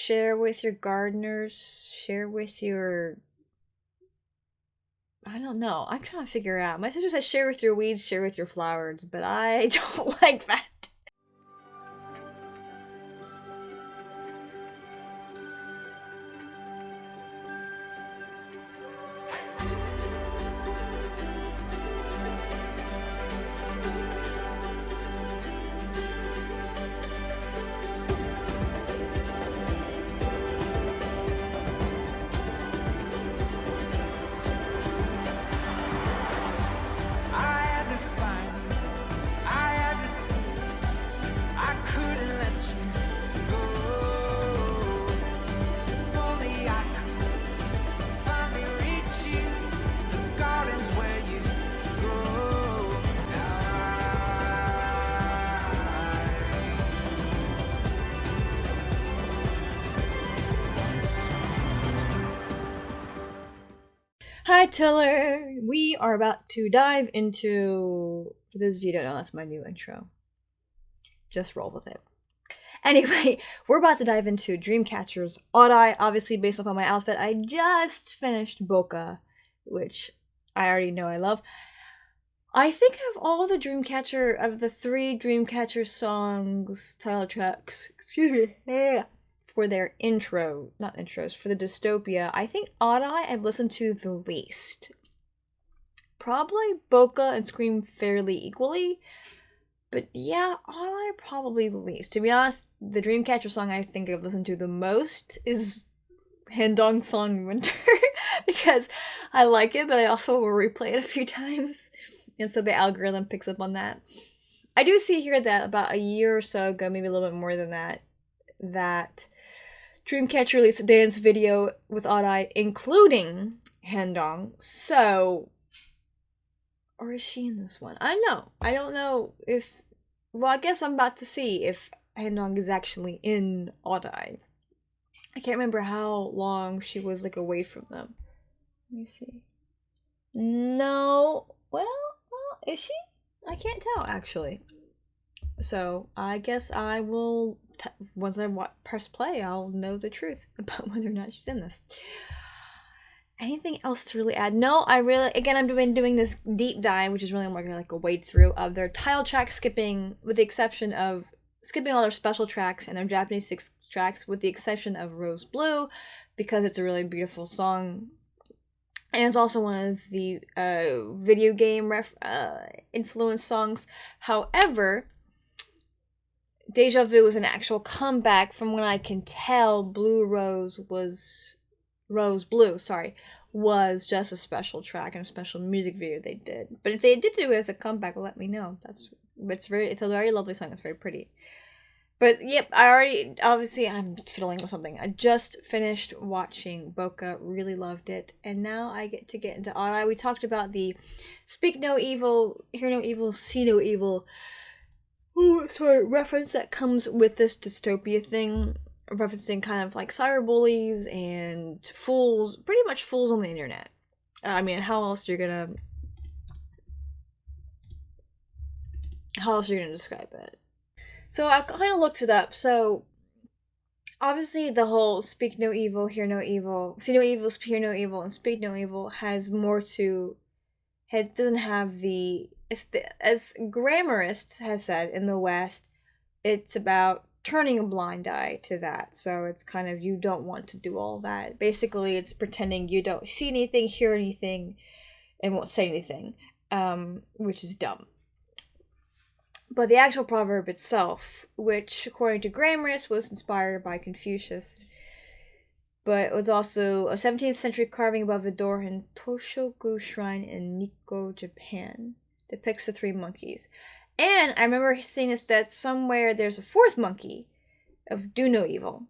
share with your gardeners, share with your... I don't know. I'm trying to figure out. My sister says share with your weeds, share with your flowers, but I don't like that. Hi Tiller! We are about to dive into... For those of you who don't know, that's my new intro. Just roll with it. Anyway, we're about to dive into Dreamcatcher's Odd Eye, obviously based off of my outfit. I just finished Boca, which I already know I love. I think of all the Dreamcatcher, of the 3 Dreamcatcher songs, title tracks, excuse me, for their intro, not intros, for the dystopia, I think Odd Eye I've listened to the least. Probably Boca and Scream fairly equally, but yeah, Odd Eye probably the least. To be honest, the Dreamcatcher song I think I've listened to the most is Handong's song Winter, because I like it, but I also will replay it a few times, and so the algorithm picks up on that. I do see here that about a year or so ago, maybe a little bit more than that, that Dreamcatcher released a dance video with Odd Eye, including Handong. So, or is she in this one? I don't know. I don't know if... Well, I guess I'm about to see if Handong is actually in Odd Eye. I can't remember how long she was, like, away from them. Let me see. No. Well, is she? I can't tell, actually. So, I guess I will... Once I press play, I'll know the truth about whether or not she's in this. Anything else to really add? No, I really, again, I'm doing this deep dive, which is really more like a wade through of their title track skipping, with the exception of skipping all their special tracks and their Japanese 6 tracks, with the exception of Rose Blue, because it's a really beautiful song. And it's also one of the video game influenced songs. However, Deja Vu is an actual comeback. From what I can tell, Rose Blue, was just a special track and a special music video they did. But if they did do it as a comeback, let me know. It's a very lovely song. It's very pretty. But yep, obviously I'm fiddling with something. I just finished watching Boca, really loved it, and now I get into Odd Eye. We talked about the Speak No Evil, Hear No Evil, See No Evil reference that comes with this dystopia thing, referencing kind of like cyberbullies and fools, pretty much fools on the internet. I mean, how else are you gonna describe it? So I kind of looked it up. So obviously the whole speak no evil, hear no evil, see no evil, hear no evil, and speak no evil has more to, it doesn't have the, as grammarists has said in the West, it's about turning a blind eye to that. So it's kind of, you don't want to do all that. Basically, it's pretending you don't see anything, hear anything, and won't say anything, which is dumb. But the actual proverb itself, which according to grammarists was inspired by Confucius, but it was also a 17th century carving above a door in Toshoku Shrine in Nikko, Japan, depicts the 3 monkeys. And I remember seeing this, that somewhere there's a 4th monkey of Do No Evil.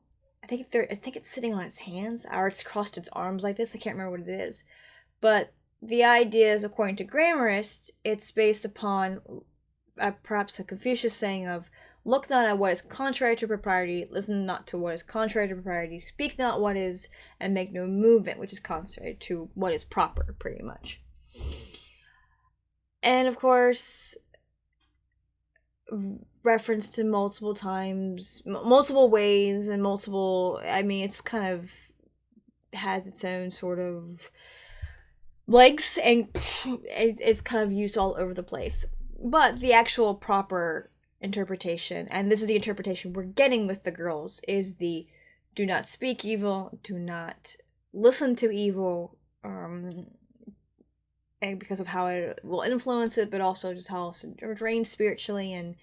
I think it's sitting on its hands, or it's crossed its arms like this. I can't remember what it is. But the idea is, according to grammarists, it's based upon perhaps a Confucius saying of, look not at what is contrary to propriety, listen not to what is contrary to propriety, speak not what is, and make no movement, which is contrary to what is proper, pretty much. And of course, referenced in multiple times, multiple ways, and multiple. I mean, it's kind of has its own sort of legs, and it's kind of used all over the place. But the actual proper interpretation, and this is the interpretation we're getting with the girls, is the do not speak evil, do not listen to evil, and because of how it will influence it, but also just how it drains spiritually, and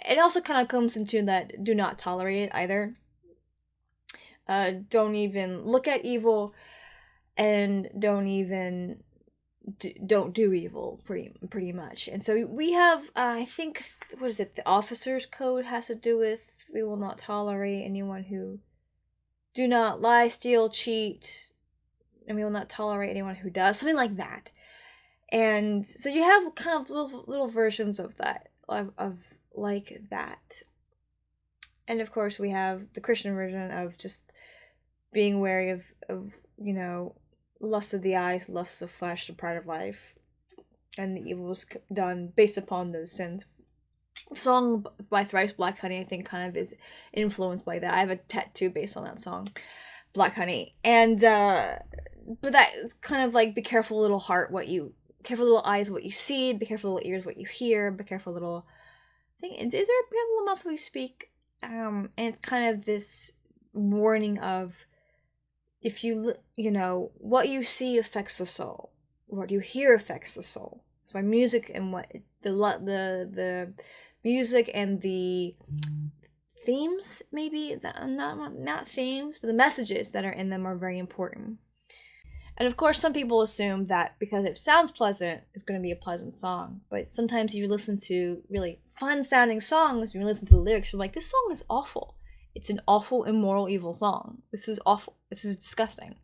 it also kind of comes into that do not tolerate it either. Don't even look at evil, and don't do evil, pretty much. And so we have, I think, what is it? The officer's code has to do with we will not tolerate anyone who do not lie, steal, cheat, and we will not tolerate anyone who does, something like that. And so you have kind of little versions of that, of like that. And of course we have the Christian version of just being wary of lust of the eyes, lust of flesh, the pride of life, and the evils done based upon those sins. The song by Thrice Black Honey, I think, kind of is influenced by that. I have a tattoo based on that song, Black Honey. And but that kind of like, be careful little heart careful little eyes what you see, be careful little ears what you hear, be careful little is there a little mouth what you speak? And it's kind of this warning of, if what you see affects the soul, what you hear affects the soul. So my music and what the music and the themes, maybe not themes, but the messages that are in them are very important. And of course, some people assume that because it sounds pleasant, it's going to be a pleasant song. But sometimes you listen to really fun-sounding songs, you listen to the lyrics, you're like, this song is awful. It's an awful, immoral, evil song. This is awful. This is disgusting.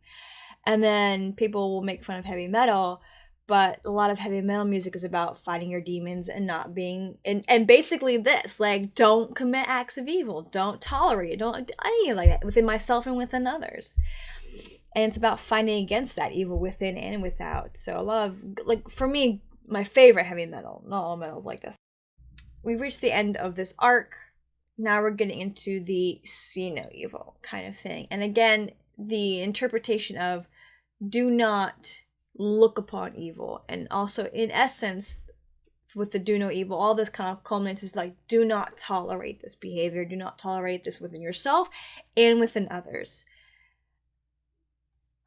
And then people will make fun of heavy metal, but a lot of heavy metal music is about fighting your demons and not being... And basically this, like, don't commit acts of evil. Don't tolerate it. Don't do anything like that within myself and within others. And it's about fighting against that evil within and without. So a lot of, like, for me, my favorite heavy metal, not all metals like this. We've reached the end of this arc. Now we're getting into the see no evil kind of thing. And again, the interpretation of do not look upon evil. And also, in essence, with the do no evil, all this kind of culminates is like, do not tolerate this behavior. Do not tolerate this within yourself and within others.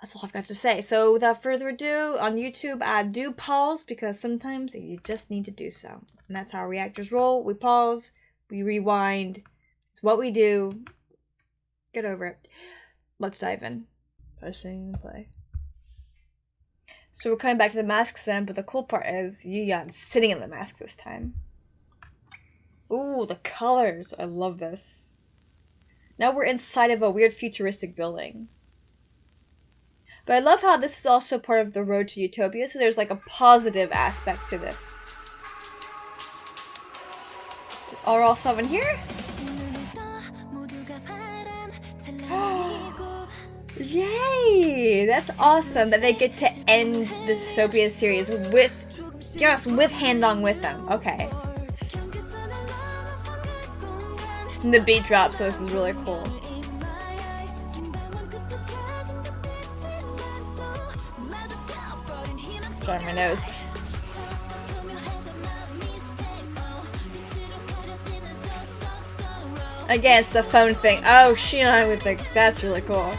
That's all I've got to say. So without further ado, on YouTube, I do pause because sometimes you just need to do so. And that's how reactors roll. We pause, we rewind. It's what we do. Get over it. Let's dive in. Pressing play. So we're coming back to the masks then, but the cool part is Yuyeon's sitting in the mask this time. Ooh, the colors. I love this. Now we're inside of a weird futuristic building. But I love how this is also part of the road to utopia, so there's like a positive aspect to this. Are all 7 here? Yay! That's awesome that they get to end the Dystopia series with Handong with them. Okay. And the beat drops, so this is really cool. Got on my nose. Again, it's the phone thing. Oh, Shion with the... That's really cool.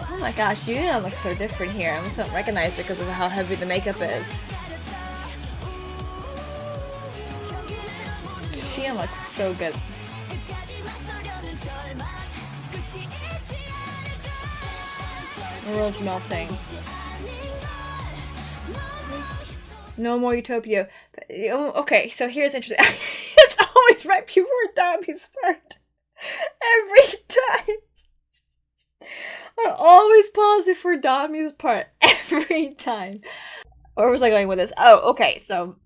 Oh my gosh, Yuyeon looks so different here. I just don't recognize her because of how heavy the makeup is. Shion looks so good. The world's melting. No more utopia. Okay, so here's interesting. It's always right before Dami's part. Every time. I always pause before Dami's part. Every time. Where was I going with this? Oh, okay, so...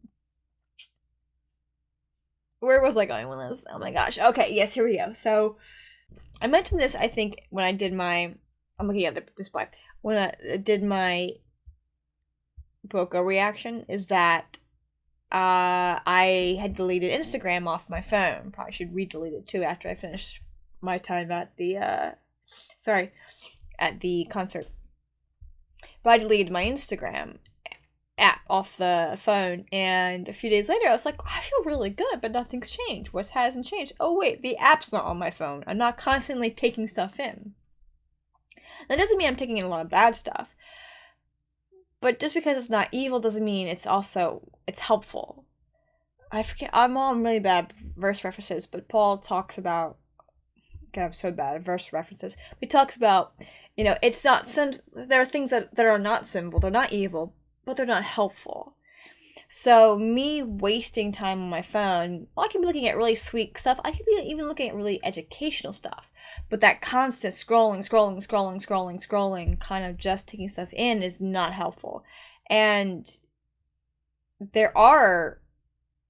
Where was I going with this? Oh my gosh. Okay, yes, here we go. So, I mentioned this, I think, when I did my... I'm looking at the display. When I did my Boko reaction is that I had deleted Instagram off my phone. Probably should re-delete it too after I finish my time at the at the concert. But I deleted my Instagram app off the phone, and a few days later I was like, I feel really good, but nothing's changed. What hasn't changed? Oh wait, the app's not on my phone. I'm not constantly taking stuff in. That doesn't mean I'm taking in a lot of bad stuff. But just because it's not evil doesn't mean it's helpful. I forget, I'm all really bad verse references, but Paul talks about, God, I'm so bad at verse references. He talks about, it's not there are things that are not sinful, they're not evil, but they're not helpful. So me wasting time on my phone, I can be looking at really sweet stuff. I could be even looking at really educational stuff. But that constant scrolling, kind of just taking stuff in is not helpful. And there are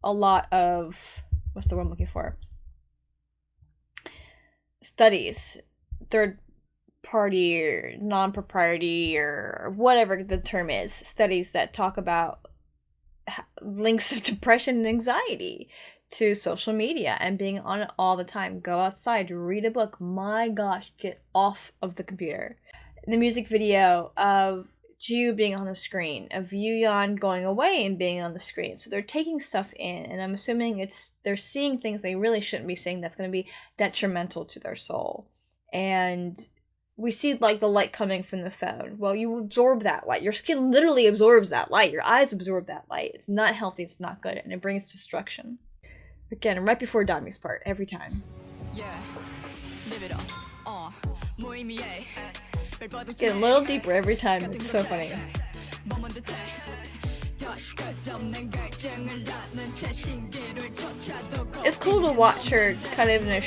a lot of, what's the word I'm looking for? Studies, third party or non-propriety or whatever the term is, studies that talk about links of depression and anxiety to social media and being on it all the time. Go outside, read a book. My gosh, get off of the computer. The music video of Ju being on the screen, of Yuyeon going away and being on the screen. So they're taking stuff in, and I'm assuming they're seeing things they really shouldn't be seeing that's going to be detrimental to their soul. And we see like the light coming from the phone. Well, you absorb that light. Your skin literally absorbs that light. Your eyes absorb that light. It's not healthy. It's not good. And it brings destruction. Again, right before Dami's part, every time. Yeah. Get a little deeper every time. It's so funny. It's cool to watch her kind of in a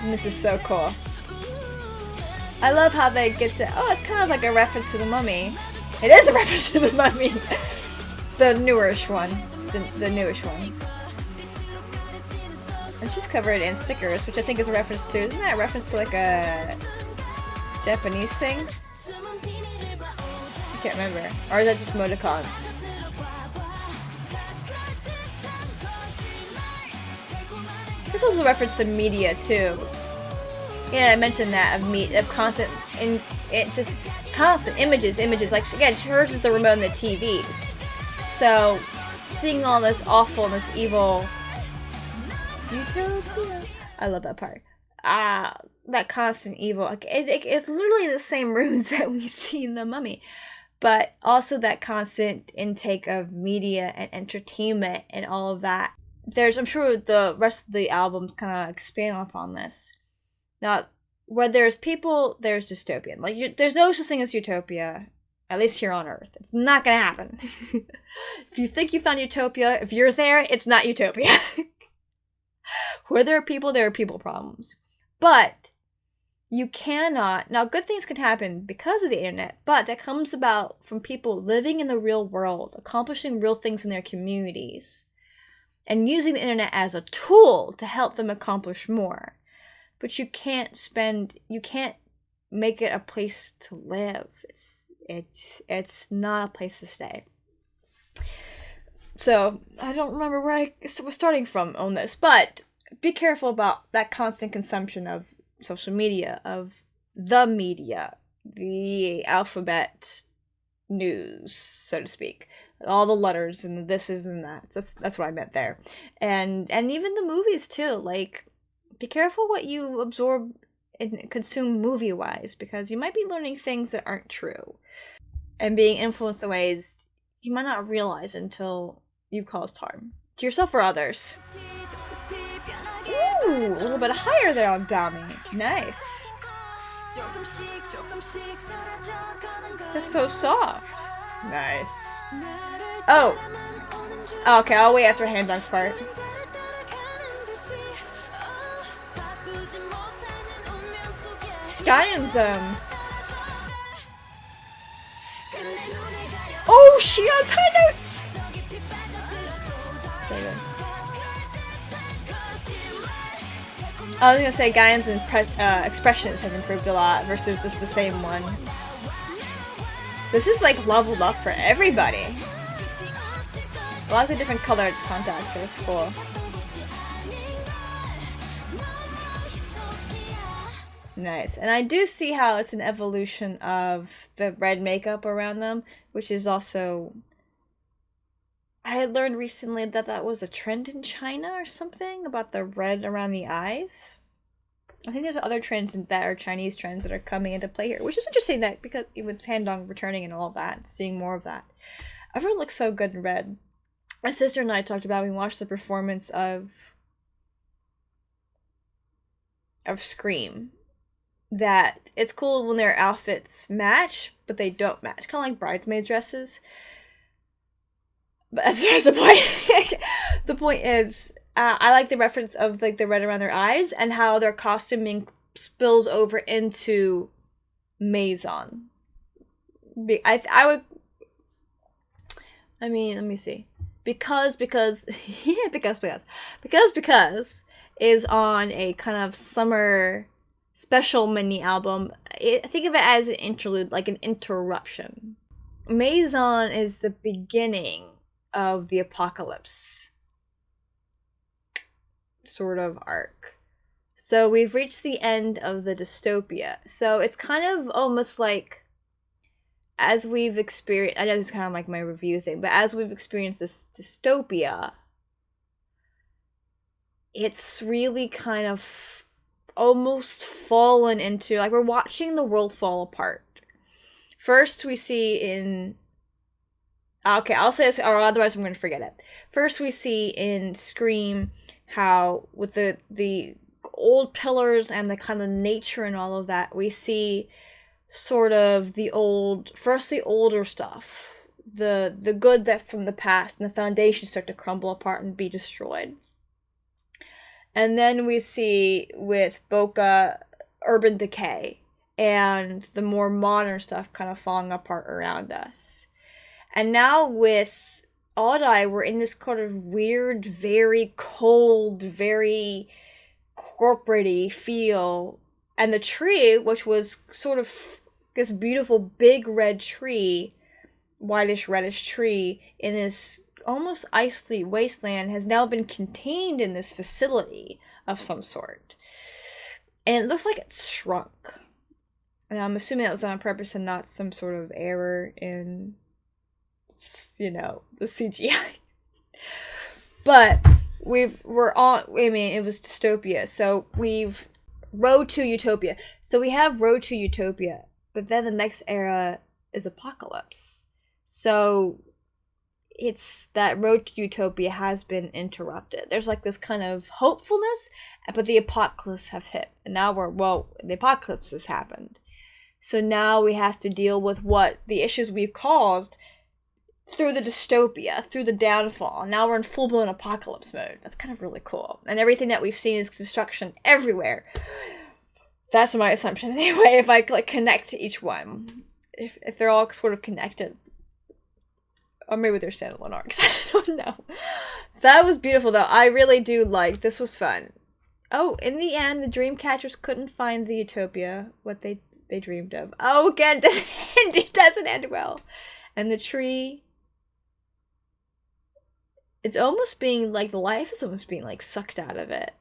and this is so cool. I love how they get to, it's kind of like a reference to the Mummy. It is a reference to the Mummy. The newish one. The newish one. It's just covered in stickers, which I think is a reference to, isn't that a reference to like a Japanese thing? I can't remember. Or is that just emoticons? This was a reference to media too. Yeah, I mentioned that of constant images. Like again, hers is the remote and the TVs. So seeing all this awful and this evil utopia. I love that part. That constant evil. It's literally the same runes that we see in the Mummy, but also that constant intake of media and entertainment and all of that. I'm sure the rest of the albums kind of expand upon this. Now, where there's people, there's dystopian. Like, there's no such thing as utopia, at least here on Earth. It's not gonna happen. If you think you found utopia, if you're there, it's not utopia. Where there are people problems. But you cannot, now good things can happen because of the internet, but that comes about from people living in the real world, accomplishing real things in their communities, and using the internet as a tool to help them accomplish more. But you can't make it a place to live. It's not a place to stay. So, I don't remember where I was starting from on this, but be careful about that constant consumption of social media, of the media, the alphabet news, so to speak. All the letters and the thises and that. That's what I meant there. And even the movies too. Like, be careful what you absorb and consume movie-wise, because you might be learning things that aren't true. And being influenced in ways you might not realize until you've caused harm. To yourself or others. Ooh, a little bit higher there on Dami. Nice. That's so soft. Nice. Oh. Okay, I'll wait after Hanjang's part. Guyan's, oh, Shion's high notes! Very good. I was gonna say Guyan's expressions have improved a lot versus just the same one. This is like leveled up for everybody. Lots of different colored contacts, so it's cool. Nice. And I do see how it's an evolution of the red makeup around them, which is also... I had learned recently that that was a trend in China or something, about the red around the eyes. I think there's other trends that are Chinese trends that are coming into play here, which is interesting that because with Handong returning and all that, seeing more of that. Everyone looks so good in red. My sister and I talked about, we watched the performance of Scream, that it's cool when their outfits match, but they don't match. Kind of like bridesmaids dresses. But as far as the point, the point is, I like the reference of like the red around their eyes and how their costuming spills over into Maison. I would. I mean, let me see. Because yeah, because is on a kind of summer special mini album. Think of it as an interlude, like an interruption. Maison is the beginning of the apocalypse sort of arc. So we've reached the end of the dystopia. So it's kind of almost like, as we've experienced, I know this is kind of like my review thing, but as we've experienced this dystopia, it's really kind of almost fallen into, like, we're watching the world fall apart. First we see in... Okay, I'll say this, or otherwise I'm going to forget it. First we see in Scream how, with the old pillars and the kind of nature and all of that, we see sort of the older stuff, the good that from the past, and the foundations start to crumble apart and be destroyed. And then we see with Boca urban decay and the more modern stuff kind of falling apart around us. And now with Audai, we're in this kind of weird, very cold, very corporate-y feel. And the tree, which was sort of this beautiful big red tree, whitish reddish tree, in this almost icy wasteland, has now been contained in this facility of some sort. And it looks like it's shrunk. And I'm assuming that was on purpose and not some sort of error in, you know, the CGI. But it was dystopia. So we've Road to Utopia. So we have Road to Utopia, but then the next era is Apocalypse. So it's that Road to Utopia has been interrupted. There's like this kind of hopefulness, but the apocalypse have hit. And now the apocalypse has happened. So now we have to deal with what the issues we've caused through the dystopia, through the downfall. Now we're in full-blown apocalypse mode. That's kind of really cool. And everything that we've seen is destruction everywhere. That's my assumption anyway, if I like connect to each one. If they're all sort of connected. Or maybe they're standalone arcs. I don't know. That was beautiful though. I really do like, this was fun. Oh, in the end, the Dreamcatchers couldn't find the utopia, what they dreamed of. Oh, again, it doesn't end well. And the tree... It's almost being like, the life is almost being like sucked out of it.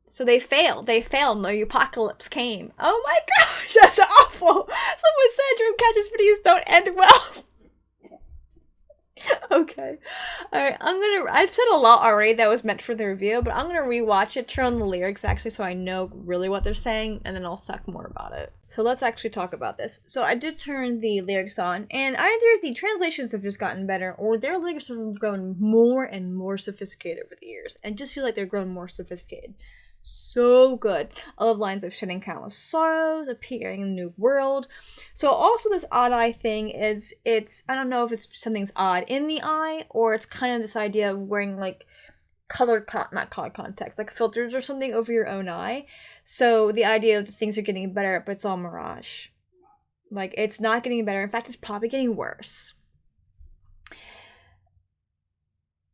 So they failed. And the apocalypse came. Oh my gosh, that's awful. Someone said Dreamcatcher's videos don't end well. Okay. Alright, I've said a lot already that was meant for the review, but I'm gonna rewatch it, turn on the lyrics actually so I know really what they're saying, and then I'll talk more about it. So let's actually talk about this. So I did turn the lyrics on, and either the translations have just gotten better, or their lyrics have grown more and more sophisticated over the years, and just feel like they're grown more sophisticated. So good. I love lines of shedding countless sorrows, appearing in a new world. So also this odd eye thing is, I don't know if it's something's odd in the eye, or it's kind of this idea of wearing like not colored contacts, like filters or something over your own eye. So the idea of things are getting better, but it's all mirage. Like, it's not getting better. In fact, it's probably getting worse.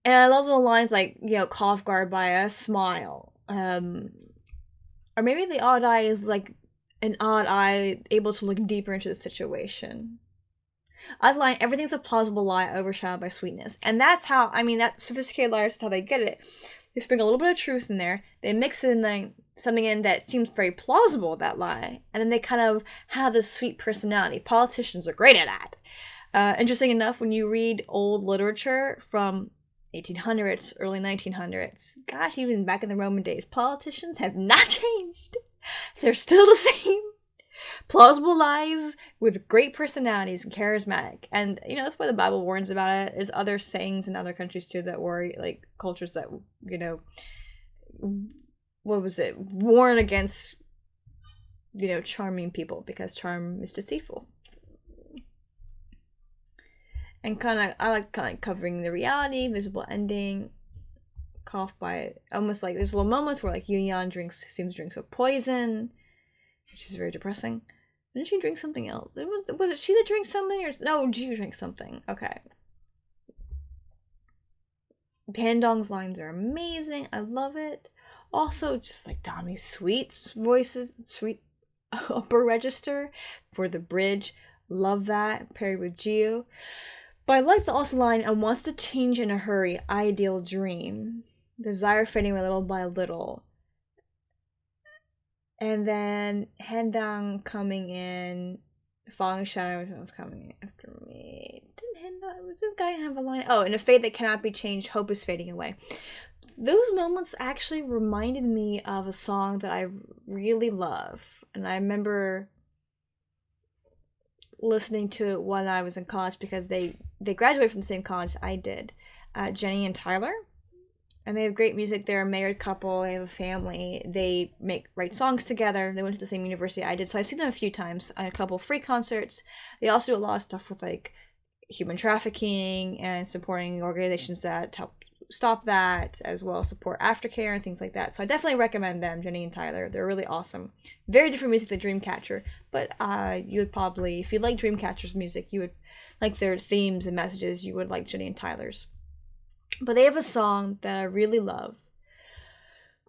And I love the lines like, you know, caught off guard by a smile. Or maybe the odd eye is like an odd eye able to look deeper into the situation. Other line, everything's a plausible lie overshadowed by sweetness. And that's how, I mean, that sophisticated liars is how they get it. They sprinkle a little bit of truth in there. They mix in something in that seems very plausible, that lie. And then they kind of have this sweet personality. Politicians are great at that. Interesting enough, when you read old literature from 1800s, early 1900s, gosh, even back in the Roman days, politicians have not changed. They're still the same. Plausible lies with great personalities and charismatic. And, you know, that's why the Bible warns about it. There's other sayings in other countries, too, that worry, like, cultures that, you know, warn against, you know, charming people, because charm is deceitful. And I like covering the reality, visible ending, cough by it. Almost like there's little moments where, like, Yunyan seems to drink some poison, which is very depressing. Didn't she drink something else? Was it she that drank something? Or no, Ji drank something. Okay. Pandong's lines are amazing. I love it. Also, just like Dami's sweet voices, sweet upper register for the bridge. Love that, paired with Jiu. But I like the also line, and wants to change in a hurry, ideal dream. Desire fading away little by little. And then Hendang coming in, falling shadow was coming after me. Didn't this guy have a line? Oh, in a fate that cannot be changed, hope is fading away. Those moments actually reminded me of a song that I really love. And I remember listening to it when I was in college, because they graduated from the same college I did. Jenny and Tyler. And they have great music. They're a married couple. They have a family. They write songs together. They went to the same university I did. So I've seen them a few times on a couple free concerts. They also do a lot of stuff with, like, human trafficking and supporting organizations that help stop that, as well as support aftercare and things like that. So I definitely recommend them, Jenny and Tyler. They're really awesome. Very different music than Dreamcatcher. But you would probably, if you like Dreamcatcher's music, you would like their themes and messages, you would like Jenny and Tyler's. But they have a song that I really love.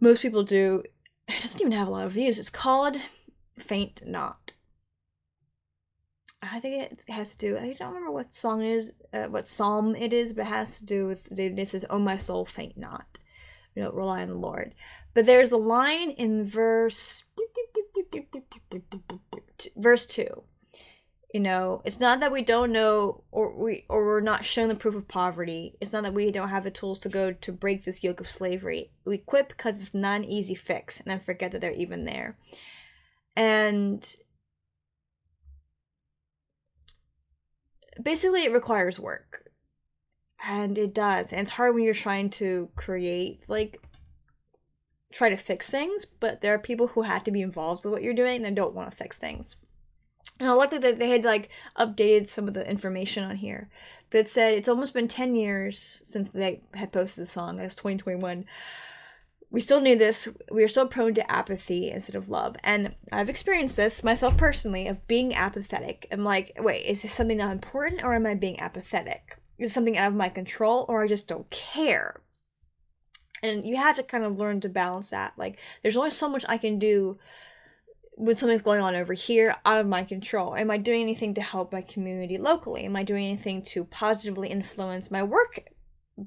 Most people do. It doesn't even have a lot of views. It's called Faint Not. I think it has to do, I don't remember what song it is, what psalm it is, but it has to do with, it says, "Oh my soul, faint not." You know, rely on the Lord. But there's a line in verse 2. You know, it's not that we don't know, or we're not shown the proof of poverty. It's not that we don't have the tools to go to break this yoke of slavery. We quit because it's not an easy fix, and then forget that they're even there. And basically, it requires work, and it does. And it's hard when you're trying to try to fix things. But there are people who had to be involved with what you're doing and don't want to fix things. And I like that they had, like, updated some of the information on here that said it's almost been 10 years since they had posted the song. That's 2021. We still need this. We are still prone to apathy instead of love. And I've experienced this myself personally, of being apathetic. I'm like, wait, is this something not important, or am I being apathetic? Is it something out of my control, or I just don't care? And you have to kind of learn to balance that. Like, there's only so much I can do when something's going on over here out of my control. Am I doing anything to help my community locally? Am I doing anything to positively influence my work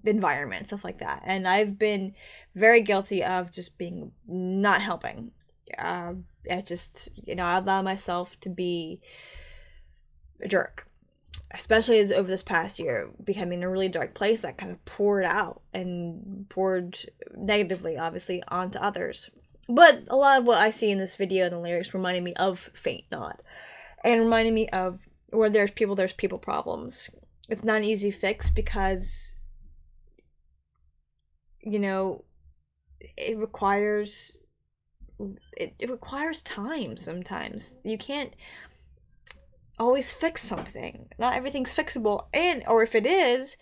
environment, stuff like that? And I've been very guilty of just being not helping. I just, I allow myself to be a jerk, especially over this past year, becoming a really dark place that kind of poured out and poured negatively, obviously, onto others. But a lot of what I see in this video and the lyrics reminded me of Faint Not, and reminded me of where there's people problems. It's not an easy fix because, it requires time sometimes. You can't always fix something. Not everything's fixable, or if it is,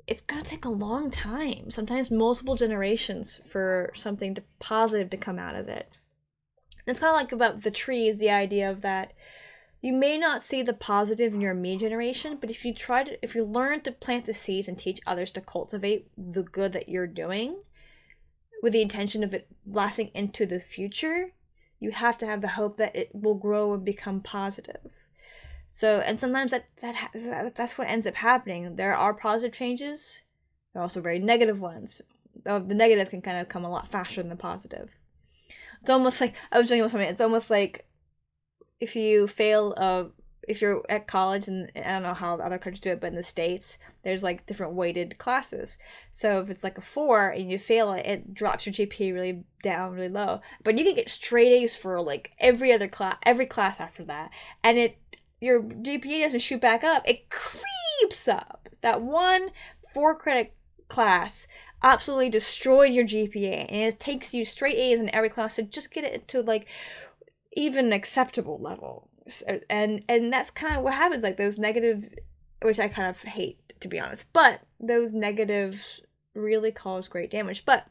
it's gonna take a long time, sometimes multiple generations, for something positive to come out of it. And it's kind of like about the trees, the idea of that you may not see the positive in your immediate generation, but if you learn to plant the seeds and teach others to cultivate the good that you're doing, with the intention of it lasting into the future, you have to have the hope that it will grow and become positive. So, and sometimes that's what ends up happening. There are positive changes. There are also very negative ones. The negative can kind of come a lot faster than the positive. It's almost like, I was telling you something, it's almost like if you fail, if you're at college, and I don't know how other countries do it, but in the States, there's like different weighted classes. So if it's like a 4 and you fail it, it drops your GPA really down, really low. But you can get straight A's for like every class after that. And your GPA doesn't shoot back up, it creeps up. That one 4-credit class absolutely destroyed your GPA, and it takes you straight A's in every class to just get it to like even acceptable level. And that's kind of what happens. Like those negative, which I kind of hate, to be honest, but those negatives really cause great damage. But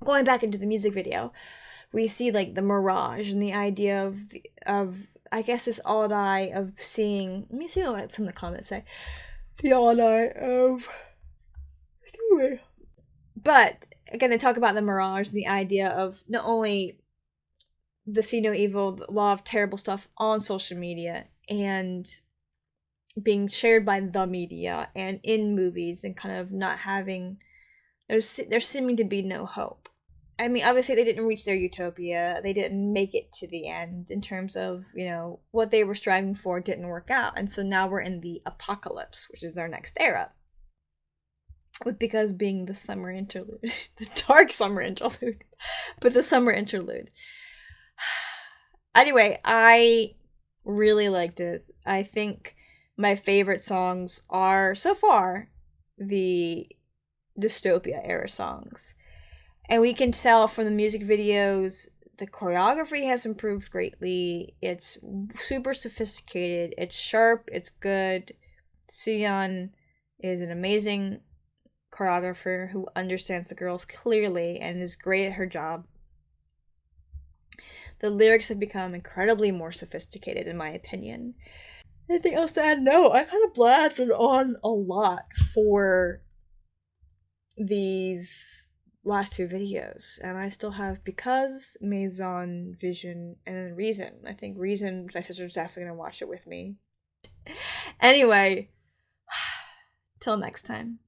going back into the music video, we see like the mirage and the idea of I guess this odd eye of seeing. Let me see what some of the comments say. The odd eye of. But again, they talk about the mirage and the idea of not only the see no evil, the law of terrible stuff on social media and being shared by the media and in movies, and kind of not having, there's seeming to be no hope. I mean, obviously they didn't reach their utopia. They didn't make it to the end in terms of, what they were striving for didn't work out. And so now we're in the apocalypse, which is their next era. With because being the summer interlude, the dark summer interlude, but the summer interlude. Anyway, I really liked it. I think my favorite songs are, so far, the dystopia era songs. And we can tell from the music videos, the choreography has improved greatly. It's super sophisticated. It's sharp. It's good. Suyeon is an amazing choreographer who understands the girls clearly and is great at her job. The lyrics have become incredibly more sophisticated, in my opinion. Anything else to add? No, I kind of blathered on a lot for these last 2 videos, and I still have Because, Maison, Vision, and Reason. I think Reason, my sister's definitely gonna watch it with me. Anyway, till next time.